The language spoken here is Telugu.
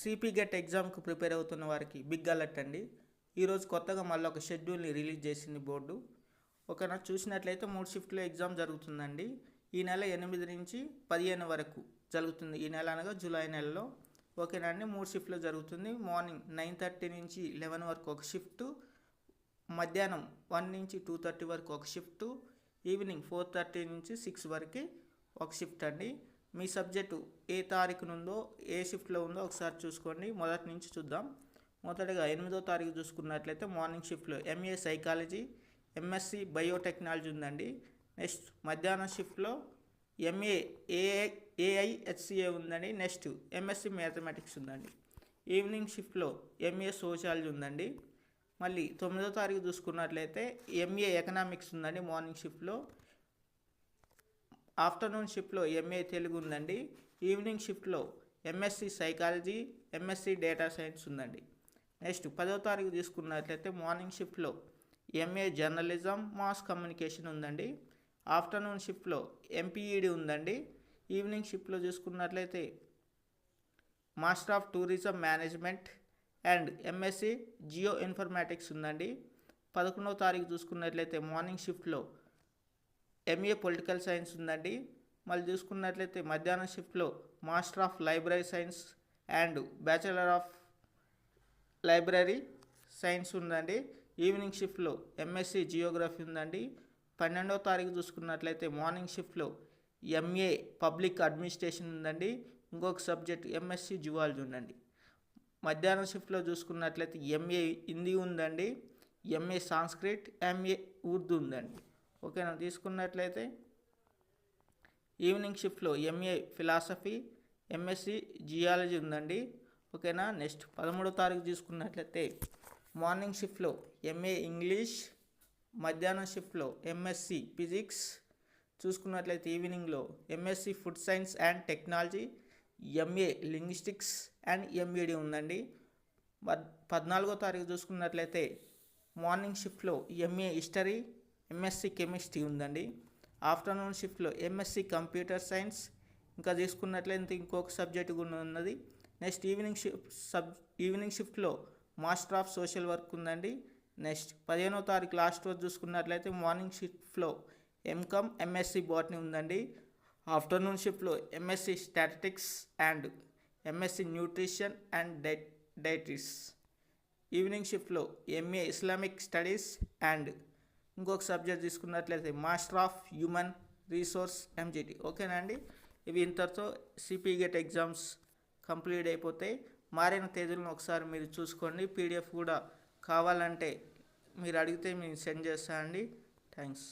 సిపి గెట్ ఎగ్జామ్కు ప్రిపేర్ అవుతున్న వారికి బిగ్ అలర్ట్ అండి. ఈరోజు కొత్తగా మళ్ళీ ఒక షెడ్యూల్ని రిలీజ్ చేసింది బోర్డు. ఒకనా చూసినట్లయితే 3 షిఫ్ట్లో ఎగ్జామ్ జరుగుతుందండి. ఈ నెల 8 నుంచి 15 వరకు జరుగుతుంది. ఈ నెల అనగా జూలై నెలలో. ఓకేనా అండి, 3 షిఫ్ట్లో జరుగుతుంది. మార్నింగ్ 9:30 నుంచి 11 వరకు ఒక షిఫ్ట్, మధ్యాహ్నం 1 నుంచి 2:30 వరకు ఒక షిఫ్ట్, ఈవినింగ్ 4:30 నుంచి 6 వరకు ఒక షిఫ్ట్ అండి. మీ సబ్జెక్టు ఏ తారీఖునుందో ఏ షిఫ్ట్లో ఉందో ఒకసారి చూసుకోండి. మొదటి నుంచి చూద్దాం. మొదటగా 8వ తారీఖు చూసుకున్నట్లయితే మార్నింగ్ షిఫ్ట్లో ఎంఏ సైకాలజీ, ఎంఎస్సి బయోటెక్నాలజీ ఉందండి. నెక్స్ట్ మధ్యాహ్నం షిఫ్ట్లో ఎంఏ ఏఐహెచ్సిఏ ఉందండి. నెక్స్ట్ ఎంఎస్సి మ్యాథమెటిక్స్ ఉందండి. ఈవినింగ్ షిఫ్ట్లో ఎంఏ సోషాలజీ ఉందండి. మళ్ళీ 9వ తారీఖు చూసుకున్నట్లయితే ఎంఏ ఎకనామిక్స్ ఉందండి మార్నింగ్ షిఫ్ట్లో. ఆఫ్టర్నూన్ షిఫ్ట్లో ఎంఏ తెలుగు ఉందండి. ఈవినింగ్ షిఫ్ట్లో MSc psychology, MSc data science ఉందండి. నెక్స్ట్ 10వ తారీఖు తీసుకున్నట్లయితే మార్నింగ్ షిఫ్ట్లో ఎంఏ జర్నలిజం, మాస్ కమ్యూనికేషన్ ఉందండి. ఆఫ్టర్నూన్ షిఫ్ట్లో ఎంపీఈడి ఉందండి. ఈవినింగ్ షిఫ్ట్లో చూసుకున్నట్లయితే master of tourism management and MSc Jio informatics ఉందండి. 11వ తారీఖు చూసుకున్నట్లయితే మార్నింగ్ షిఫ్ట్లో ఎంఏ పొలిటికల్ సైన్స్ ఉందండి. మళ్ళీ చూసుకున్నట్లయితే మధ్యాహ్నం షిఫ్ట్లో master of library science and bachelor of library science ఉందండి. ఈవినింగ్ షిఫ్ట్లో ఎంఎస్సి జియోగ్రఫీ ఉందండి. 12వ తారీఖు చూసుకున్నట్లయితే మార్నింగ్ షిఫ్ట్లో ఎంఏ పబ్లిక్ అడ్మినిస్ట్రేషన్ ఉందండి. ఇంకొక సబ్జెక్ట్ ఎంఎస్సి జువాలజీ ఉందండి. మధ్యాహ్నం షిఫ్ట్లో చూసుకున్నట్లయితే ఎంఏ హిందీ ఉందండి. ఎంఏ సాంస్క్రిట్, ఎంఏ ఉర్దూ ఉందండి. ఓకేనా, తీసుకున్నట్లయితే ఈవినింగ్ షిఫ్ట్లో ఎంఏ ఫిలాసఫీ, ఎంఎస్సి జియాలజీ ఉందండి. ఓకేనా. నెక్స్ట్ 13వ తారీఖు తీసుకున్నట్లయితే మార్నింగ్ షిఫ్ట్లో ఎంఏ ఇంగ్లీష్, మధ్యాహ్నం షిఫ్ట్లో ఎంఎస్సి ఫిజిక్స్. చూసుకున్నట్లయితే ఈవినింగ్లో MSc food science and technology, MA linguistics and MEd ఉందండి. 14వ తారీఖు చూసుకున్నట్లయితే మార్నింగ్ షిఫ్ట్లో ఎంఏ హిస్టరీ, ఎంఎస్సి కెమిస్ట్రీ ఉందండి. ఆఫ్టర్నూన్ షిఫ్ట్లో ఎంఎస్సి కంప్యూటర్ సైన్స్, ఇంకా తీసుకున్నట్లయితే ఇంకొక సబ్జెక్టు కూడా ఉన్నది. నెక్స్ట్ ఈవినింగ్ షిఫ్ట్లో మాస్టర్ ఆఫ్ సోషల్ వర్క్ ఉందండి. నెక్స్ట్ 15వ తారీఖు లాస్ట్ రోజు చూసుకున్నట్లయితే మార్నింగ్ షిఫ్ట్లో ఎంకామ్, ఎంఎస్సి బాటనీ ఉందండి. ఆఫ్టర్నూన్ షిఫ్ట్లో MSc statistics and MSc nutrition and dietaries. Evening షిఫ్ట్లో ఎంఏ ఇస్లామిక్ స్టడీస్ అండ్ ఇంకొక సబ్జెక్ట్ తీసుకున్నట్లయితే మాస్టర్ ఆఫ్ హ్యూమన్ రీసోర్స్ ఎంజిటి. ఓకేనా అండి, ఇవి ఇంతటితో సిపి గెట్ ఎగ్జామ్స్ కంప్లీట్ అయిపోతాయి. మారిన తేదీలను ఒకసారి మీరు చూసుకోండి. పీడిఎఫ్ కూడా కావాలంటే మీరు అడిగితే మేము సెండ్ చేస్తానండి. థ్యాంక్స్.